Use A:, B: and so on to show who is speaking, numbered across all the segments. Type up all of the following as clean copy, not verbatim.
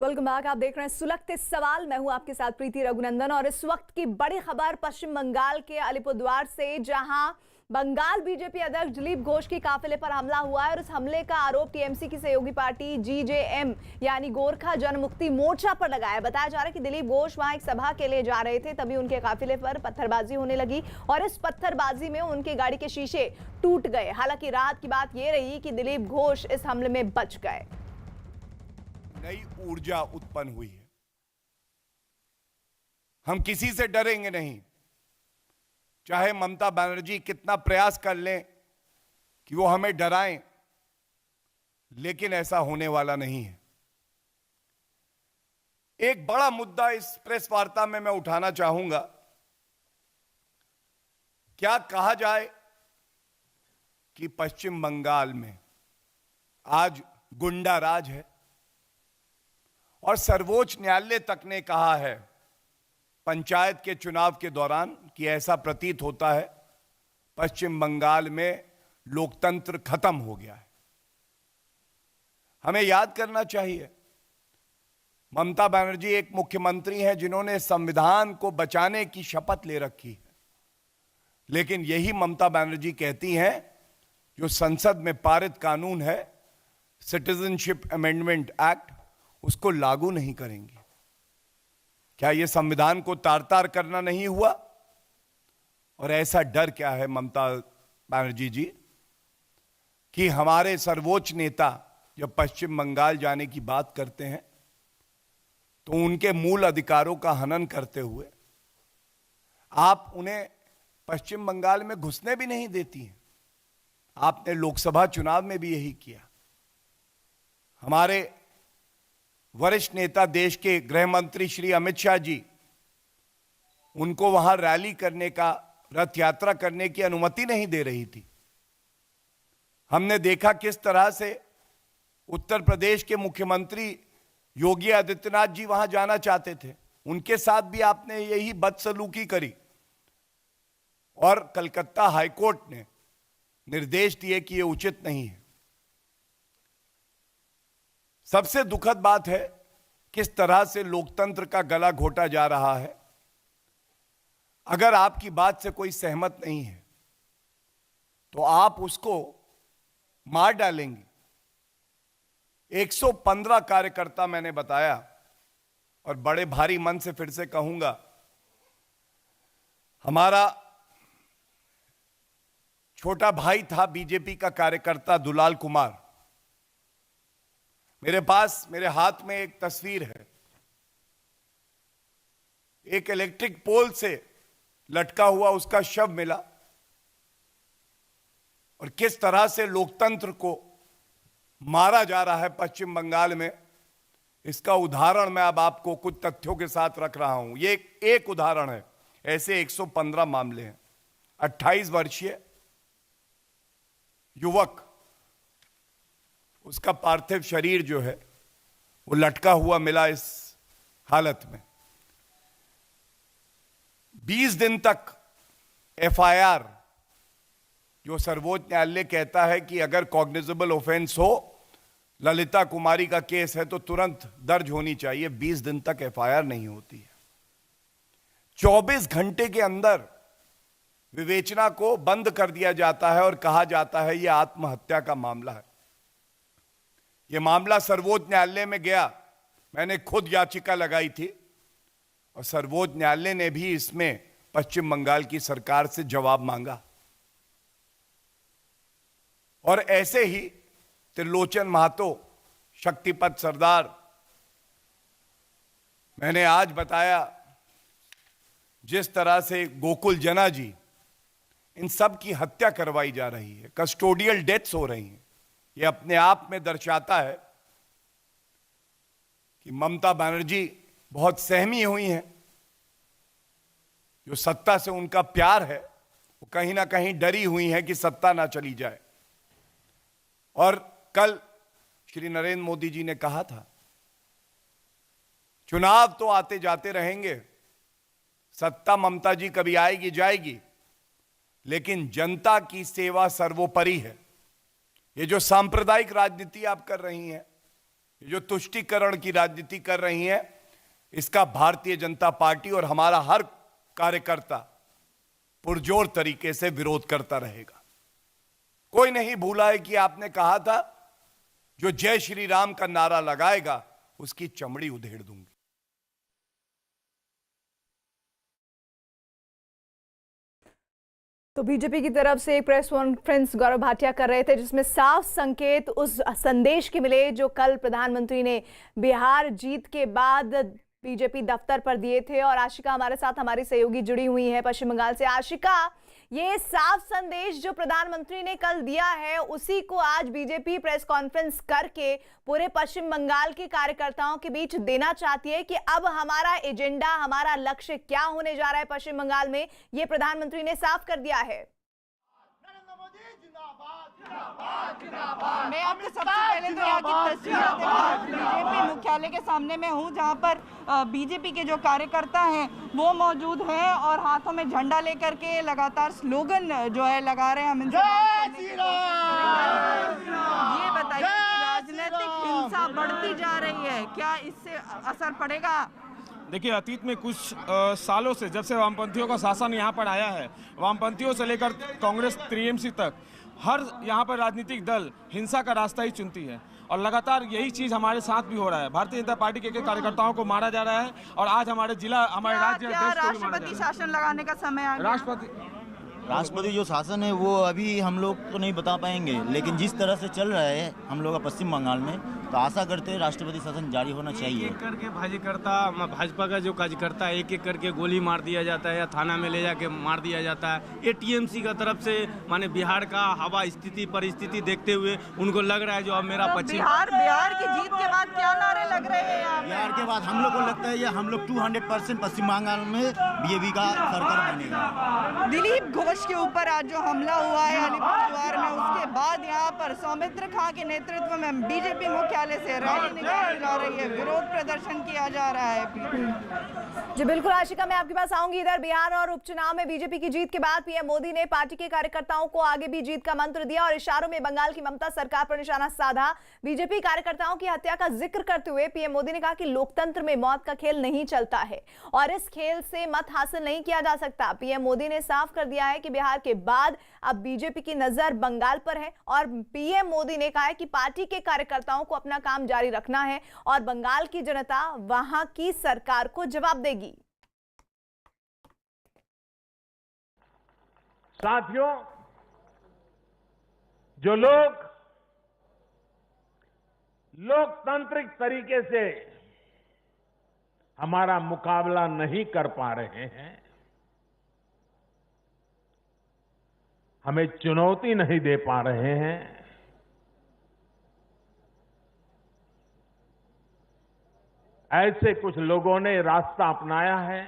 A: Welcome back. आप देख रहे हैं सुलगते सवाल। मैं हूं आपके साथ प्रीति रघुनंदन और इस वक्त की बड़ी खबर पश्चिम बंगाल के अलीपुरद्वार से, जहां बंगाल बीजेपी अध्यक्ष दिलीप घोष की काफिले पर हमला हुआ है और इस हमले का आरोप टीएमसी की सहयोगी पार्टी जीजेएम यानी गोरखा जनमुक्ति मोर्चा पर लगाया है। बताया जा रहा है कि दिलीप घोष वहां एक सभा के लिए जा रहे थे, तभी उनके काफिले पर पत्थरबाजी होने लगी और इस पत्थरबाजी में उनकी गाड़ी के शीशे टूट गए। हालांकि राहत की बात यह रही कि दिलीप घोष इस हमले में बच गए।
B: नई ऊर्जा उत्पन्न हुई है। हम किसी से डरेंगे नहीं, चाहे ममता बनर्जी कितना प्रयास कर लें कि वो हमें डराएं, लेकिन ऐसा होने वाला नहीं है। एक बड़ा मुद्दा इस प्रेस वार्ता में मैं उठाना चाहूंगा। क्या कहा जाए कि पश्चिम बंगाल में आज गुंडा राज है और सर्वोच्च न्यायालय तक ने कहा है पंचायत के चुनाव के दौरान कि ऐसा प्रतीत होता है पश्चिम बंगाल में लोकतंत्र खत्म हो गया है। हमें याद करना चाहिए, ममता बनर्जी एक मुख्यमंत्री हैं जिन्होंने संविधान को बचाने की शपथ ले रखी है, लेकिन यही ममता बनर्जी कहती हैं जो संसद में पारित कानून है सिटीजनशिप अमेंडमेंट एक्ट, उसको लागू नहीं करेंगे। क्या यह संविधान को तार तार करना नहीं हुआ? और ऐसा डर क्या है ममता बनर्जी जी कि हमारे सर्वोच्च नेता जब पश्चिम बंगाल जाने की बात करते हैं तो उनके मूल अधिकारों का हनन करते हुए आप उन्हें पश्चिम बंगाल में घुसने भी नहीं देती हैं। आपने लोकसभा चुनाव में भी यही किया। हमारे वरिष्ठ नेता देश के गृह मंत्री श्री अमित शाह जी, उनको वहां रैली करने का, रथ यात्रा करने की अनुमति नहीं दे रही थी। हमने देखा किस तरह से उत्तर प्रदेश के मुख्यमंत्री योगी आदित्यनाथ जी वहां जाना चाहते थे, उनके साथ भी आपने यही बदसलूकी करी और कलकत्ता हाईकोर्ट ने निर्देश दिए कि यह उचित नहीं है। सबसे दुखद बात है किस तरह से लोकतंत्र का गला घोटा जा रहा है। अगर आपकी बात से कोई सहमत नहीं है तो आप उसको मार डालेंगे। 115 कार्यकर्ता मैंने बताया, और बड़े भारी मन से फिर से कहूंगा, हमारा छोटा भाई था बीजेपी का कार्यकर्ता दुलाल कुमार। मेरे हाथ में एक तस्वीर है, एक इलेक्ट्रिक पोल से लटका हुआ उसका शव मिला और किस तरह से लोकतंत्र को मारा जा रहा है पश्चिम बंगाल में, इसका उदाहरण मैं अब आपको कुछ तथ्यों के साथ रख रहा हूं। ये एक उदाहरण है, ऐसे 115 मामले हैं। 28 वर्षीय युवक, उसका पार्थिव शरीर जो है वो लटका हुआ मिला इस हालत में। 20 दिन तक एफआईआर, जो सर्वोच्च न्यायालय कहता है कि अगर कॉग्निजेबल ऑफेंस हो, ललिता कुमारी का केस है तो तुरंत दर्ज होनी चाहिए, 20 दिन तक एफआईआर नहीं होती है। 24 घंटे के अंदर विवेचना को बंद कर दिया जाता है और कहा जाता है यह आत्महत्या का मामला है। यह मामला सर्वोच्च न्यायालय में गया, मैंने खुद याचिका लगाई थी और सर्वोच्च न्यायालय ने भी इसमें पश्चिम बंगाल की सरकार से जवाब मांगा। और ऐसे ही त्रिलोचन महतो, शक्तिपत सरदार, मैंने आज बताया जिस तरह से गोकुल जना जी, इन सब की हत्या करवाई जा रही है, कस्टोडियल डेथ्स हो रही हैं। ये अपने आप में दर्शाता है कि ममता बनर्जी बहुत सहमी हुई हैं। जो सत्ता से उनका प्यार है वो कहीं ना कहीं डरी हुई है कि सत्ता ना चली जाए। और कल श्री नरेंद्र मोदी जी ने कहा था चुनाव तो आते जाते रहेंगे, सत्ता ममता जी कभी आएगी जाएगी, लेकिन जनता की सेवा सर्वोपरि है। ये जो सांप्रदायिक राजनीति आप कर रही हैं, जो तुष्टीकरण की राजनीति कर रही हैं, इसका भारतीय जनता पार्टी और हमारा हर कार्यकर्ता पुरजोर तरीके से विरोध करता रहेगा। कोई नहीं भूला है कि आपने कहा था जो जय श्री राम का नारा लगाएगा उसकी चमड़ी उधेड़ दूंगी।
A: तो बीजेपी की तरफ से एक प्रेस कॉन्फ्रेंस गौरव भाटिया कर रहे थे, जिसमें साफ संकेत उस संदेश के मिले जो कल प्रधानमंत्री ने बिहार जीत के बाद बीजेपी दफ्तर पर दिए थे। और आशिका हमारे साथ हमारी सहयोगी जुड़ी हुई है पश्चिम बंगाल से। आशिका, ये साफ संदेश जो प्रधानमंत्री ने कल दिया है उसी को आज बीजेपी प्रेस कॉन्फ्रेंस करके पूरे पश्चिम बंगाल के कार्यकर्ताओं के बीच देना चाहती है कि अब हमारा एजेंडा, हमारा लक्ष्य क्या होने जा रहा है पश्चिम बंगाल में, ये प्रधानमंत्री ने साफ कर दिया है।
C: मैं आपको सबसे पहले तो यहाँ की तस्वीर बीजेपी मुख्यालय के सामने में हूँ, जहाँ पर बीजेपी के जो कार्यकर्ता हैं वो मौजूद हैं और हाथों में झंडा लेकर के लगातार स्लोगन जो है लगा रहे हैं। हम इनसे ये बताइए कि राजनीतिक हिंसा बढ़ती जा रही है, क्या इससे असर पड़ेगा?
D: देखिए, अतीत में कुछ सालों से जब से वामपंथियों का शासन यहाँ पर आया है, वामपंथियों से लेकर कांग्रेस टीएमसी तक हर यहाँ पर राजनीतिक दल हिंसा का रास्ता ही चुनती है और लगातार यही चीज़ हमारे साथ भी हो रहा है। भारतीय जनता पार्टी के कार्यकर्ताओं को मारा जा रहा है और आज हमारे जिला, हमारे राज्य,
C: राष्ट्रपति शासन लगाने का समय आ गया।
E: राष्ट्रपति जो शासन है वो अभी हम लोग तो नहीं बता पाएंगे, लेकिन जिस तरह से चल रहा है हम लोग का पश्चिम बंगाल में, तो आशा करते हैं राष्ट्रपति शासन जारी होना चाहिए।
F: एक करके भाजपा का जो कार्यकर्ता एक एक करके गोली मार दिया जाता है या थाना में ले जाके मार दिया जाता है। ये टीएमसी का तरफ से माने बिहार का हवा स्थिति परिस्थिति देखते हुए उनको लग रहा है जो अब मेरा पश्चिम
C: बिहार की जीत के बाद क्या नारे लग रहे हैं यहाँ?
E: बिहार के बाद हम लोग को लगता है ये हम लोग 200% पश्चिम बंगाल में बीजेपी का सरकार बनेगा।
C: दिलीप घोष के ऊपर आज जो हमला हुआ है अलीपुरद्वार में, उसके बाद यहाँ पर सौमित्र खां के नेतृत्व में बीजेपी मुख्यालय से रैली निकाली जा रही है, विरोध प्रदर्शन किया जा रहा है।
A: जी बिल्कुल आशिका, मैं आपके पास आऊंगी। इधर बिहार और उपचुनाव में बीजेपी की जीत के बाद पीएम मोदी ने पार्टी के कार्यकर्ताओं को आगे भी जीत का मंत्र दिया और इशारों में बंगाल की ममता सरकार पर निशाना साधा। बीजेपी कार्यकर्ताओं की हत्या का जिक्र करते हुए पीएम मोदी ने कहा कि लोकतंत्र में मौत का खेल नहीं चलता है और इस खेल से मत हासिल नहीं किया जा सकता। पीएम मोदी ने साफ कर दिया है कि बिहार के बाद अब बीजेपी की नजर बंगाल पर है और पीएम मोदी ने कहा है कि पार्टी के कार्यकर्ताओं को अपना काम जारी रखना है और बंगाल की जनता वहां की सरकार को जवाब देगी।
G: साथियों, जो लोग लोकतांत्रिक तरीके से हमारा मुकाबला नहीं कर पा रहे हैं, हमें चुनौती नहीं दे पा रहे हैं, ऐसे कुछ लोगों ने रास्ता अपनाया है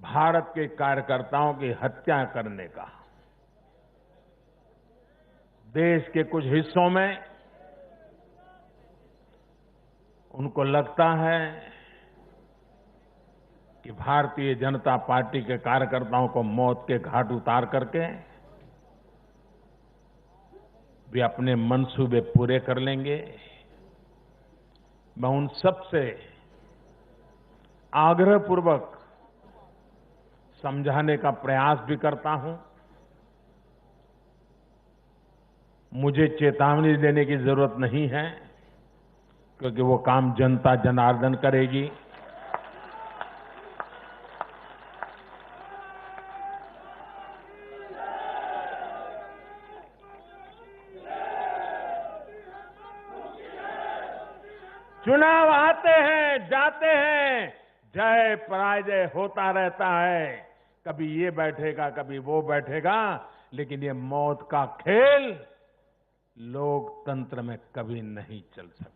G: भारत के कार्यकर्ताओं की हत्या करने का। देश के कुछ हिस्सों में उनको लगता है कि भारतीय जनता पार्टी के कार्यकर्ताओं को मौत के घाट उतार करके वे अपने मंसूबे पूरे कर लेंगे। मैं उन सब से आग्रहपूर्वक समझाने का प्रयास भी करता हूं। मुझे चेतावनी देने की जरूरत नहीं है, क्योंकि वो काम जनता जनार्दन करेगी। चुनाव आते हैं, जाते हैं, जय पराजय होता रहता है। कभी ये बैठेगा, कभी वो बैठेगा, लेकिन ये मौत का खेल लोकतंत्र में कभी नहीं चल सकता।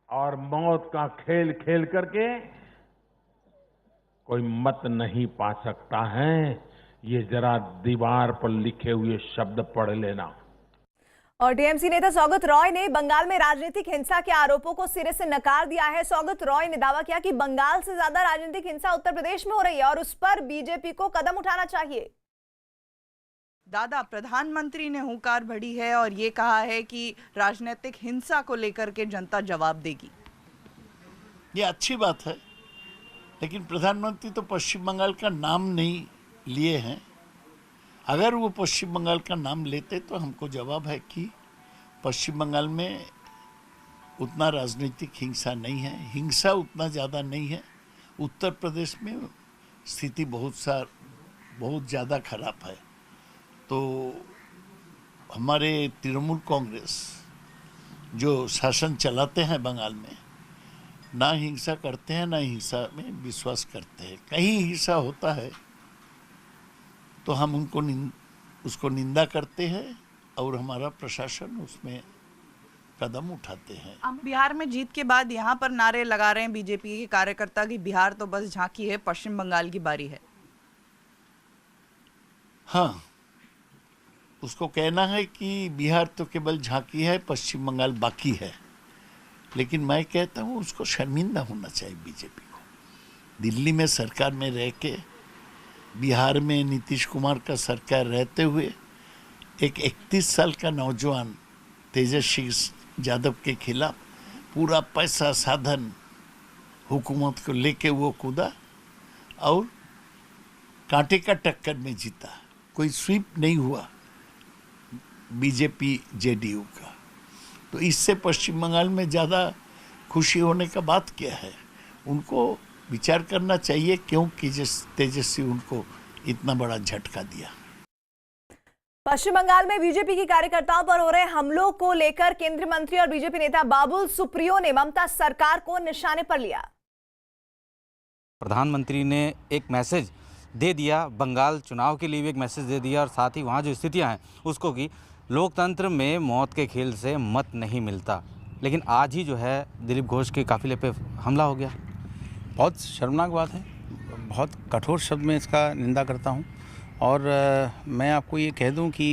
G: और मौत का खेल खेल करके कोई मत नहीं पा सकता है। ये जरा दीवार पर लिखे हुए शब्द पढ़ लेना।
A: और टीएमसी नेता सौगत रॉय ने बंगाल में राजनीतिक हिंसा के आरोपों को सिरे से नकार दिया है। सौगत रॉय ने दावा किया कि बंगाल से ज्यादा राजनीतिक हिंसा उत्तर प्रदेश में हो रही है और उस पर बीजेपी को कदम उठाना चाहिए।
C: दादा, प्रधानमंत्री ने हुंकार भरी है और ये कहा है कि राजनीतिक हिंसा को लेकर के जनता जवाब देगी।
H: ये अच्छी बात है, लेकिन प्रधानमंत्री तो पश्चिम बंगाल का नाम नहीं लिए हैं। अगर वो पश्चिम बंगाल का नाम लेते तो हमको जवाब है कि पश्चिम बंगाल में उतना राजनीतिक हिंसा नहीं है, हिंसा उतना ज़्यादा नहीं है। उत्तर प्रदेश में स्थिति बहुत ज़्यादा खराब है। तो हमारे तृणमूल कांग्रेस जो शासन चलाते हैं बंगाल में, ना हिंसा करते हैं, ना हिंसा में विश्वास करते हैं। कहीं हिंसा होता है तो हम उसको निंदा करते हैं और हमारा प्रशासन उसमें कदम उठाते हैं।
C: हम बिहार में जीत के बाद यहाँ पर नारे लगा रहे हैं बीजेपी के कार्यकर्ता कि बिहार तो बस झांकी है, पश्चिम बंगाल की बारी है।
H: हाँ, उसको कहना है कि बिहार तो केवल झांकी है, पश्चिम बंगाल बाकी है। लेकिन मैं कहता हूँ उसको शर्मिंदा होना चाहिए बीजेपी को। दिल्ली में सरकार में रह के, बिहार में नीतीश कुमार का सरकार रहते हुए, एक 31 साल का नौजवान तेजस्वी यादव के खिलाफ पूरा पैसा साधन हुकूमत को लेके वो कूदा और कांटे का टक्कर में जीता। कोई स्वीप नहीं हुआ बीजेपी जेडीयू का। तो इससे पश्चिम बंगाल में ज़्यादा खुशी होने का बात क्या है? उनको विचार करना चाहिए क्यों तेजस्वी उनको इतना बड़ा झटका दिया।
A: पश्चिम बंगाल में बीजेपी के कार्यकर्ताओं पर हो रहे हमलों को लेकर केंद्रीय मंत्री और बीजेपी नेता बाबुल सुप्रियो ने ममता सरकार को निशाने पर लिया।
I: प्रधानमंत्री ने एक मैसेज दे दिया, बंगाल चुनाव के लिए भी एक मैसेज दे दिया और साथ ही वहाँ जो स्थितियाँ हैं उसको कि लोकतंत्र में मौत के खेल से मत नहीं मिलता। लेकिन आज ही जो है दिलीप घोष के काफिले पे हमला हो गया।
J: बहुत शर्मनाक बात है, बहुत कठोर शब्द में इसका निंदा करता हूँ। और मैं आपको ये कह दूँ कि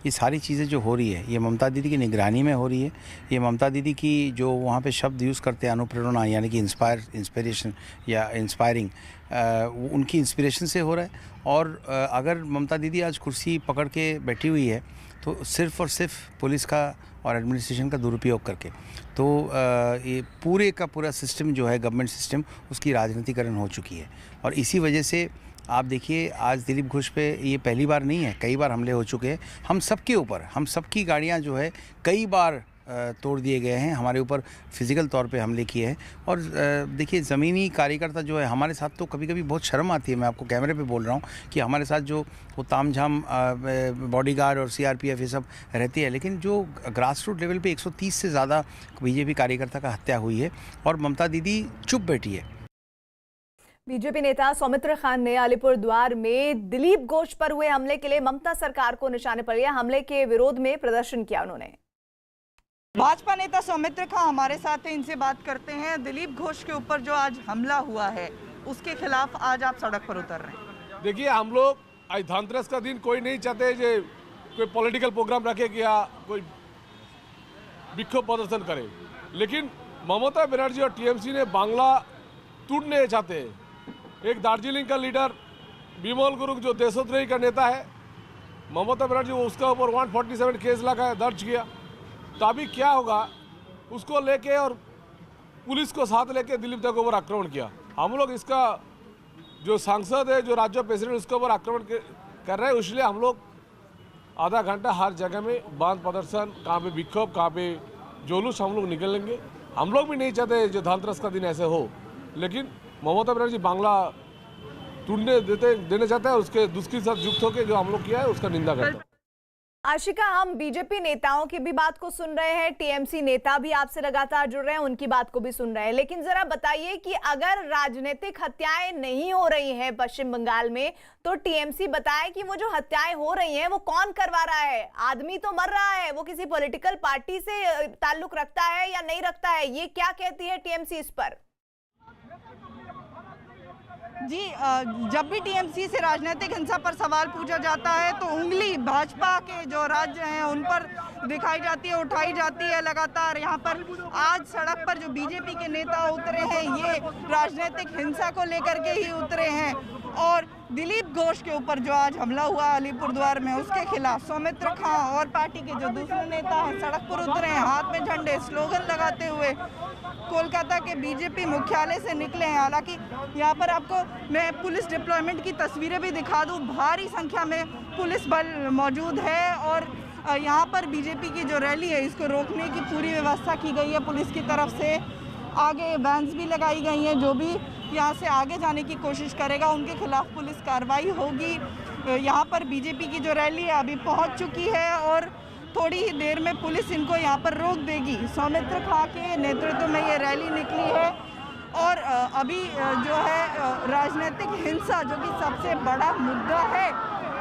J: ये सारी चीज़ें जो हो रही है ये ममता दीदी की निगरानी में हो रही है। ये ममता दीदी की जो वहाँ पे शब्द यूज़ करते हैं अनुप्रेरणा, यानी कि इंस्पिरेशन या इंस्पायरिंग, उनकी इंस्पिरेशन से हो रहा है। और अगर ममता दीदी आज कुर्सी पकड़ के बैठी हुई है तो सिर्फ़ और सिर्फ पुलिस का और एडमिनिस्ट्रेशन का दुरुपयोग करके, तो ये पूरे का पूरा सिस्टम जो है गवर्नमेंट सिस्टम, उसकी राजनीतिकरण हो चुकी है। और इसी वजह से आप देखिए आज दिलीप घोष पे ये पहली बार नहीं है, कई बार हमले हो चुके हैं। हम सबके ऊपर, हम सबकी गाड़ियां जो है कई बार तोड़ दिए गए हैं, हमारे ऊपर फिज़िकल तौर पे हमले किए हैं। और देखिए ज़मीनी कार्यकर्ता जो है हमारे साथ, तो कभी कभी बहुत शर्म आती है, मैं आपको कैमरे पे बोल रहा हूँ कि हमारे साथ जो वो तामझाम बॉडीगार्ड और सीआरपीएफ ये सब रहती है, लेकिन जो ग्रास रूट लेवल पे 130 से ज़्यादा बीजेपी कार्यकर्ता का हत्या हुई है और ममता दीदी चुप बैठी है।
A: बीजेपी नेता सौमित्र खान ने अलीपुरद्वार में दिलीप घोष पर हुए हमले के लिए ममता सरकार को निशाने पर लिया। हमले के विरोध में प्रदर्शन किया उन्होंने।
C: भाजपा नेता सौमित्र खान हमारे साथ हैं, इनसे बात करते हैं। दिलीप घोष के ऊपर जो आज हमला हुआ है उसके खिलाफ आज आप सड़क पर उतर रहे हैं।
K: देखिए, हम लोग आज धनतेरस का दिन कोई नहीं चाहते जो कोई पॉलिटिकल प्रोग्राम रखे कि या कोई विक्षोभ प्रदर्शन करे, लेकिन ममता बनर्जी और टीएमसी ने बांग्ला टूटने चाहते हैं। एक दार्जिलिंग का लीडर बिमल गुरुंग जो देशद्रोही का नेता है, ममता बनर्जी, वो उसका ऊपर 147 केस लगा दर्ज किया। तो अभी क्या होगा, उसको लेके और पुलिस को साथ लेके दिलीप तक ऊपर आक्रमण किया। हम लोग इसका जो सांसद है, जो राज्य प्रेसिडेंट, उसके ऊपर आक्रमण कर रहे हैं। इसलिए हम लोग आधा घंटा हर जगह में बांध प्रदर्शन, कहाँ पे विक्षोभ, कहाँ पे जुलूस हम लोग निकलेंगे। हम लोग भी नहीं चाहते जो धनतेरस का दिन ऐसे हो, लेकिन ममता बनर्जी बांग्ला टूटने देने चाहते हैं। उसके दुष्कृत साथ युक्त होकर जो हम लोग किया है उसका निंदा करते हैं।
A: आशिका, हम बीजेपी नेताओं की भी बात को सुन रहे हैं, टीएमसी नेता भी आपसे लगातार जुड़ रहे हैं, उनकी बात को भी सुन रहे हैं, लेकिन जरा बताइए कि अगर राजनीतिक हत्याएं नहीं हो रही हैं पश्चिम बंगाल में, तो टीएमसी बताए कि वो जो हत्याएं हो रही हैं वो कौन करवा रहा है? आदमी तो मर रहा है, वो किसी पॉलिटिकल पार्टी से ताल्लुक रखता है या नहीं रखता है? ये क्या कहती है टीएमसी इस पर?
C: जी, जब भी टीएमसी से राजनीतिक हिंसा पर सवाल पूछा जाता है तो उंगली भाजपा के जो राज्य हैं उन पर दिखाई जाती है, उठाई जाती है लगातार। यहाँ पर आज सड़क पर जो बीजेपी के नेता उतरे हैं ये राजनीतिक हिंसा को लेकर के ही उतरे हैं। और दिलीप घोष के ऊपर जो आज हमला हुआ अलीपुरद्वार में, उसके खिलाफ सौमित्र खां और पार्टी के जो दूसरे नेता हैं सड़क पर उतरे हैं, हाथ में झंडे, स्लोगन लगाते हुए कोलकाता के बीजेपी मुख्यालय से निकले हैं। हालांकि यहाँ पर आपको मैं पुलिस डिप्लॉयमेंट की तस्वीरें भी दिखा दूँ, भारी संख्या में पुलिस बल मौजूद है और यहाँ पर बीजेपी की जो रैली है इसको रोकने की पूरी व्यवस्था की गई है पुलिस की तरफ से। आगे वैन्स भी लगाई गई हैं, जो भी यहाँ से आगे जाने की कोशिश करेगा उनके खिलाफ पुलिस कार्रवाई होगी। यहाँ पर बीजेपी की जो रैली है अभी पहुँच चुकी है और थोड़ी ही देर में पुलिस इनको यहाँ पर रोक देगी। सौमित्र खां के नेतृत्व में ये रैली निकली है और अभी जो है राजनीतिक हिंसा, जो कि सबसे बड़ा मुद्दा है,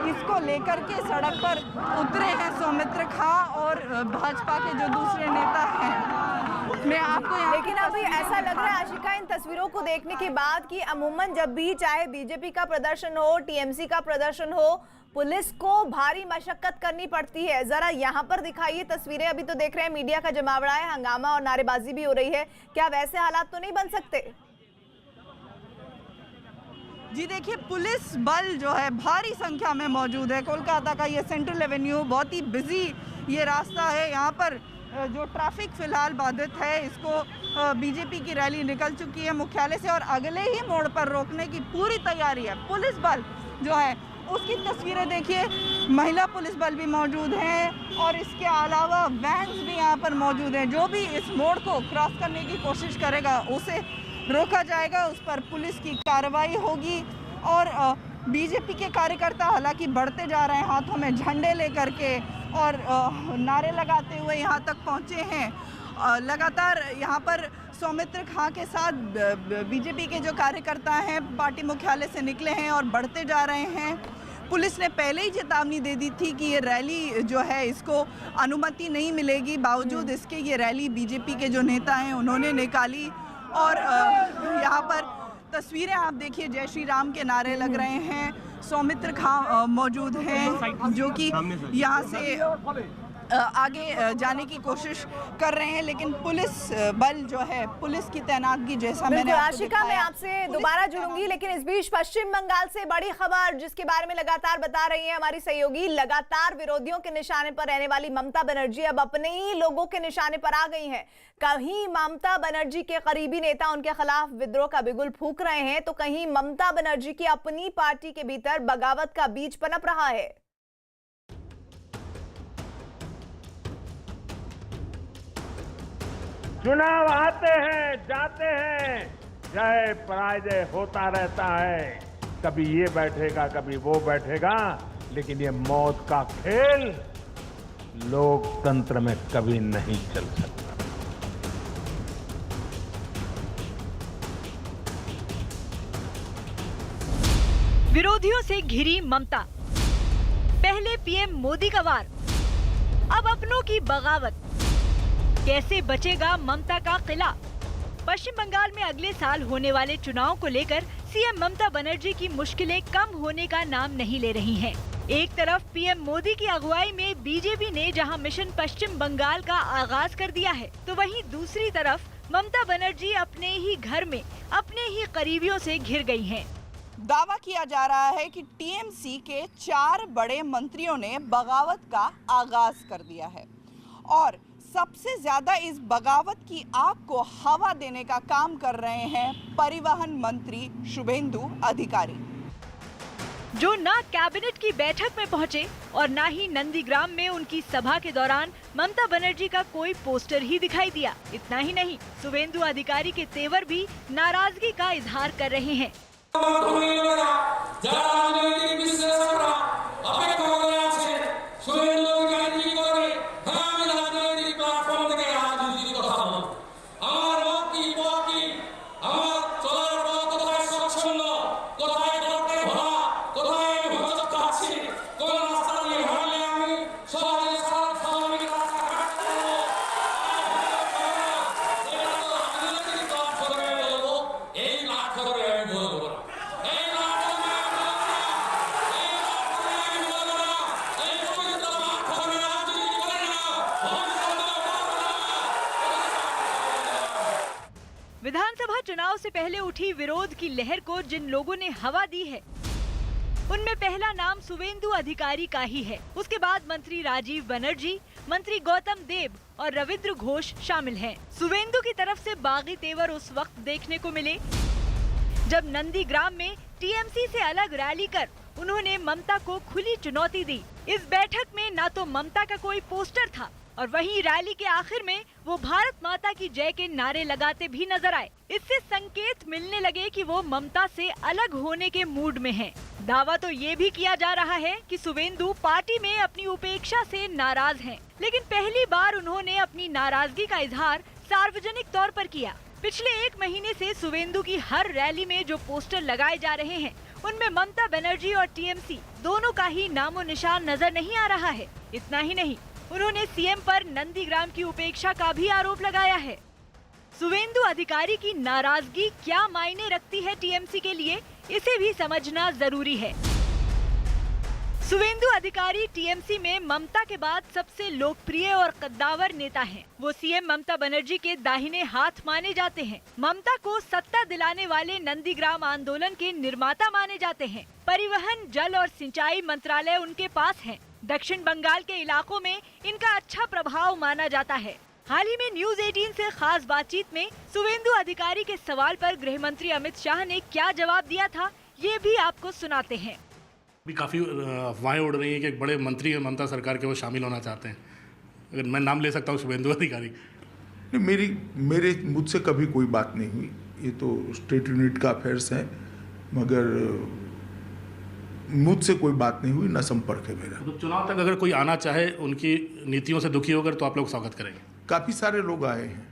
C: इसको लेकर के सड़क पर उतरे हैं सौमित्र खां और भाजपा के जो दूसरे नेता हैं। मैं आपको
A: लेकिन अभी ऐसा लग रहा है आशिका इन तस्वीरों को देखने के बाद कि अमूमन जब भी चाहे बीजेपी का प्रदर्शन हो, टीएमसी का प्रदर्शन हो, पुलिस को भारी मशक्कत करनी पड़ती है। जरा यहाँ पर दिखाइए तस्वीरें। अभी तो देख रहे हैं मीडिया का जमावड़ा है, हंगामा और नारेबाजी भी हो रही है। क्या वैसे हालात तो नहीं बन सकते?
C: जी देखिए, पुलिस बल जो है भारी संख्या में मौजूद है। कोलकाता का ये सेंट्रल एवेन्यू बहुत ही बिजी ये रास्ता है। यहाँ पर जो ट्रैफिक फिलहाल बाधित है, इसको बीजेपी की रैली निकल चुकी है मुख्यालय से और अगले ही मोड़ पर रोकने की पूरी तैयारी है। पुलिस बल जो है उसकी तस्वीरें देखिए, महिला पुलिस बल भी मौजूद हैं और इसके अलावा वैन्स भी यहाँ पर मौजूद हैं। जो भी इस मोड़ को क्रॉस करने की कोशिश करेगा उसे रोका जाएगा, उस पर पुलिस की कार्रवाई होगी। और बीजेपी के कार्यकर्ता हालांकि बढ़ते जा रहे हैं, हाथों में झंडे लेकर के और नारे लगाते हुए यहाँ तक पहुँचे हैं। लगातार यहाँ पर सौमित्र खां के साथ बीजेपी के जो कार्यकर्ता हैं पार्टी मुख्यालय से निकले हैं और बढ़ते जा रहे हैं। पुलिस ने पहले ही चेतावनी दे दी थी कि ये रैली जो है इसको अनुमति नहीं मिलेगी, बावजूद इसके ये रैली बीजेपी के जो नेता हैं उन्होंने निकाली। और यहाँ पर तस्वीरें आप देखिए, जय श्री राम के नारे लग रहे हैं। सौमित्र खां मौजूद हैं जो कि यहाँ से आगे जाने की कोशिश कर रहे हैं, लेकिन पुलिस बल जो है, पुलिस की तैनातगी जैसा मैंने
A: आशिका, मैं आपसे दोबारा जुड़ूंगी, लेकिन इस बीच पश्चिम बंगाल से बड़ी खबर जिसके बारे में लगातार बता रही है हमारी सहयोगी, लगातार विरोधियों के निशाने पर रहने वाली ममता बनर्जी अब अपने ही लोगों के निशाने पर आ गई हैं। कहीं ममता बनर्जी के करीबी नेता उनके खिलाफ विद्रोह का बिगुल फूंक रहे हैं, तो कहीं ममता बनर्जी की अपनी पार्टी के भीतर बगावत का बीज पनप रहा है।
G: चुनाव आते हैं जाते हैं, जय पराजय होता रहता है। कभी ये बैठेगा कभी वो बैठेगा, लेकिन ये मौत का खेल लोकतंत्र में कभी नहीं चल सकता।
L: विरोधियों से घिरी ममता, पहले पीएम मोदी का वार, अब अपनों की बगावत। कैसे बचेगा ममता का किला? पश्चिम बंगाल में अगले साल होने वाले चुनाव को लेकर सीएम ममता बनर्जी की मुश्किलें कम होने का नाम नहीं ले रही हैं। एक तरफ पीएम मोदी की अगुवाई में बीजेपी ने जहां मिशन पश्चिम बंगाल का आगाज कर दिया है, तो वहीं दूसरी तरफ ममता बनर्जी अपने ही घर में अपने ही करीबियों से घिर गई हैं।
C: दावा किया जा रहा है कि टीएमसी के 4 बड़े मंत्रियों ने बगावत का आगाज कर दिया है और सबसे ज्यादा इस बगावत की आग को हवा देने का काम कर रहे हैं परिवहन मंत्री शुभेंदु अधिकारी,
L: जो न कैबिनेट की बैठक में पहुंचे और न ही नंदीग्राम में उनकी सभा के दौरान ममता बनर्जी का कोई पोस्टर ही दिखाई दिया। इतना ही नहीं, शुभेंदु अधिकारी के तेवर भी नाराजगी का इजहार कर रहे हैं। विधानसभा चुनाव से पहले उठी विरोध की लहर को जिन लोगों ने हवा दी है, उनमें पहला नाम शुवेंदु अधिकारी का ही है। उसके बाद मंत्री राजीव बनर्जी, मंत्री गौतम देव और रविंद्र घोष शामिल हैं। शुवेंदु की तरफ से बागी तेवर उस वक्त देखने को मिले जब नंदीग्राम में टीएमसी से अलग रैली कर उन्होंने ममता को खुली चुनौती दी। इस बैठक में न तो ममता का कोई पोस्टर था और वहीं रैली के आखिर में वो भारत माता की जय के नारे लगाते भी नजर आए। इससे संकेत मिलने लगे कि वो ममता से अलग होने के मूड में हैं। दावा तो ये भी किया जा रहा है कि शुवेंदु पार्टी में अपनी उपेक्षा से नाराज हैं, लेकिन पहली बार उन्होंने अपनी नाराजगी का इजहार सार्वजनिक तौर पर किया। पिछले 1 महीने से शुवेंदु की हर रैली में जो पोस्टर लगाए जा रहे हैं उनमें ममता बनर्जी और टीएमसी दोनों का ही नामो निशान नजर नहीं आ रहा है। इतना ही नहीं, उन्होंने सीएम पर नंदीग्राम की उपेक्षा का भी आरोप लगाया है। शुवेंदु अधिकारी की नाराजगी क्या मायने रखती है टीएमसी के लिए, इसे भी समझना जरूरी है। शुवेंदु अधिकारी टीएमसी में ममता के बाद सबसे लोकप्रिय और कद्दावर नेता हैं। वो सीएम ममता बनर्जी के दाहिने हाथ माने जाते हैं। ममता को सत्ता दिलाने वाले नंदीग्राम आंदोलन के निर्माता माने जाते हैं। परिवहन, जल और सिंचाई मंत्रालय उनके पास हैं। दक्षिण बंगाल के इलाकों में इनका अच्छा प्रभाव माना जाता है। हाल ही में न्यूज 18 से खास बातचीत में शुवेंदु अधिकारी के सवाल पर गृह मंत्री अमित शाह ने क्या जवाब दिया था, ये भी आपको सुनाते हैं।
M: भी काफ़ी अफवाहें उड़ रही हैं कि एक बड़े मंत्री हैं ममता सरकार के, वो शामिल होना चाहते हैं। अगर मैं नाम ले सकता हूँ शुवेंदु अधिकारी।
N: मेरे मुझसे कभी कोई बात नहीं हुई। ये तो स्टेट यूनिट का अफेयर्स है, मगर मुझसे कोई बात नहीं हुई, ना संपर्क है मेरा।
M: तो चुनाव तक अगर कोई आना चाहे, उनकी नीतियों से दुखी होकर, तो आप लोग स्वागत करेंगे?
N: काफ़ी सारे लोग आए हैं,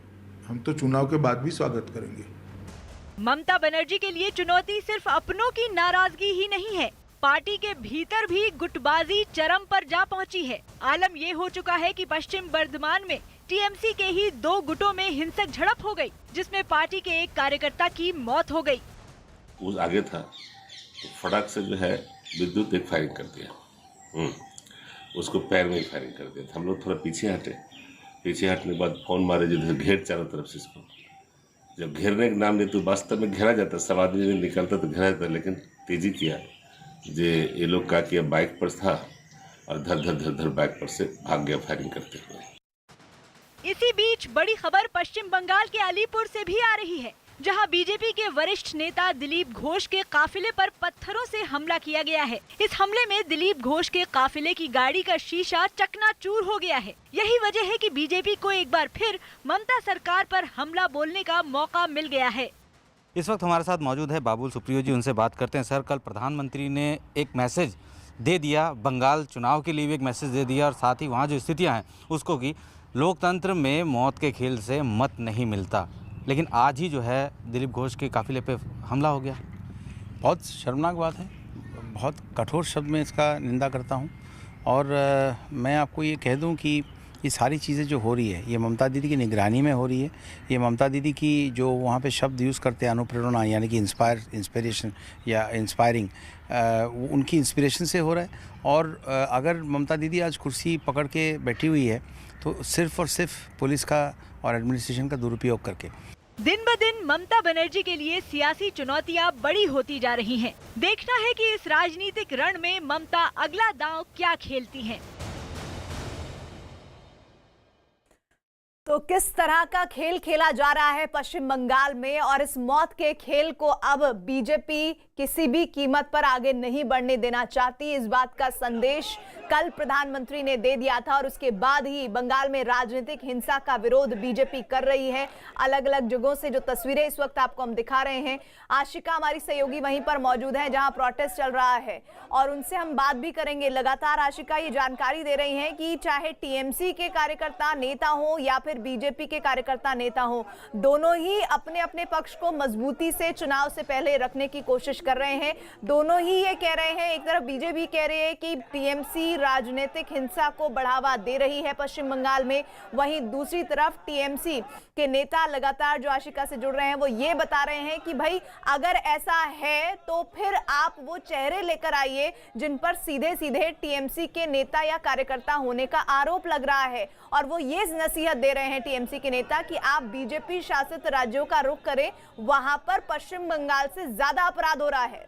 N: हम तो चुनाव के बाद भी स्वागत करेंगे।
L: ममता बनर्जी के लिए चुनौती सिर्फ अपनों की नाराजगी ही नहीं है, पार्टी के भीतर भी गुटबाजी चरम पर जा पहुंची है। आलम ये हो चुका है कि पश्चिम बर्धमान में टीएमसी के ही 2 गुटों में हिंसक झड़प हो गई, जिसमें पार्टी के एक कार्यकर्ता की मौत हो गई।
O: वो आगे था तो फटाक से जो है विद्युत एक फायरिंग कर दिया, उसको पैर में ही फायरिंग कर दिया था। हम लोग थोड़ा पीछे हटे, पीछे हटने के बाद कौन मारे जिधर घेर चारों तरफ से इसको। जब घेरने का नाम नहीं तो वास्तव में घेरा जाता, सब आदमी निकलता तो घेरा जाता, लेकिन तेजी किया ये लोग का किया, बाइक पर था और धर बाइक पर से भाग गया फायरिंग करते हुए।
L: इसी बीच बड़ी खबर पश्चिम बंगाल के अलीपुर से भी आ रही है, जहां बीजेपी के वरिष्ठ नेता दिलीप घोष के काफिले पर पत्थरों से हमला किया गया है। इस हमले में दिलीप घोष के काफिले की गाड़ी का शीशा चकनाचूर हो गया है। यही वजह है कि बीजेपी को एक बार फिर ममता सरकार पर हमला बोलने का मौका मिल गया है।
I: इस वक्त हमारे साथ मौजूद है बाबुल सुप्रियो जी, उनसे बात करते हैं। सर, कल प्रधानमंत्री ने एक मैसेज दे दिया, बंगाल चुनाव के लिए भी एक मैसेज दे दिया और साथ ही वहाँ जो स्थितियाँ हैं उसको कि लोकतंत्र में मौत के खेल से मत नहीं मिलता, लेकिन आज ही जो है दिलीप घोष के काफिले पे हमला हो गया।
J: बहुत शर्मनाक बात है, बहुत कठोर शब्द में इसका निंदा करता हूँ। और मैं आपको ये कह दूँ कि ये सारी चीज़ें जो हो रही है ये ममता दीदी की निगरानी में हो रही है। ये ममता दीदी की जो वहाँ पे शब्द यूज़ करते हैं अनुप्रेरणा, यानी कि इंस्पिरेशन या इंस्पायरिंग, उनकी इंस्पिरेशन से हो रहा है। और अगर ममता दीदी आज कुर्सी पकड़ के बैठी हुई है तो सिर्फ और सिर्फ पुलिस का और एडमिनिस्ट्रेशन का दुरुपयोग करके।
L: दिन ब दिन ममता बनर्जी के लिए सियासी चुनौतियां बड़ी होती जा रही हैं। देखना है कि इस राजनीतिक रण में ममता अगला दांव क्या खेलती हैं।
A: तो किस तरह का खेल खेला जा रहा है पश्चिम बंगाल में, और इस मौत के खेल को अब बीजेपी किसी भी कीमत पर आगे नहीं बढ़ने देना चाहती। इस बात का संदेश कल प्रधानमंत्री ने दे दिया था और उसके बाद ही बंगाल में राजनीतिक हिंसा का विरोध बीजेपी कर रही है। अलग अलग जगहों से जो तस्वीरें इस वक्त आपको हम दिखा रहे हैं, आशिका हमारी सहयोगी वहीं पर मौजूद है जहां प्रोटेस्ट चल रहा है और उनसे हम बात भी करेंगे। लगातार आशिका ये जानकारी दे रही हैं कि चाहे टीएमसी के कार्यकर्ता नेता हो या फिर बीजेपी के कार्यकर्ता नेता हो, दोनों ही अपने अपने पक्ष को मजबूती से चुनाव से पहले रखने की कोशिश कर रहे हैं। दोनों ही ये कह रहे हैं, एक तरफ बीजेपी कह रही है कि टीएमसी राजनीतिक हिंसा को बढ़ावा दे रही है पश्चिम बंगाल में, वहीं दूसरी तरफ टीएमसी के नेता लगातार जो आशिका से जुड़ रहे हैं वो ये बता रहे हैं कि भाई अगर ऐसा है तो फिर आप वो चेहरे लेकर आइए जिन पर सीधे सीधे टीएमसी के नेता या कार्यकर्ता होने का आरोप लग रहा है। और वो ये नसीहत दे रहे हैं टीएमसी के नेता कि आप बीजेपी शासित राज्यों का रुख करें, वहां पर पश्चिम बंगाल से ज्यादा अपराध हो रहा है।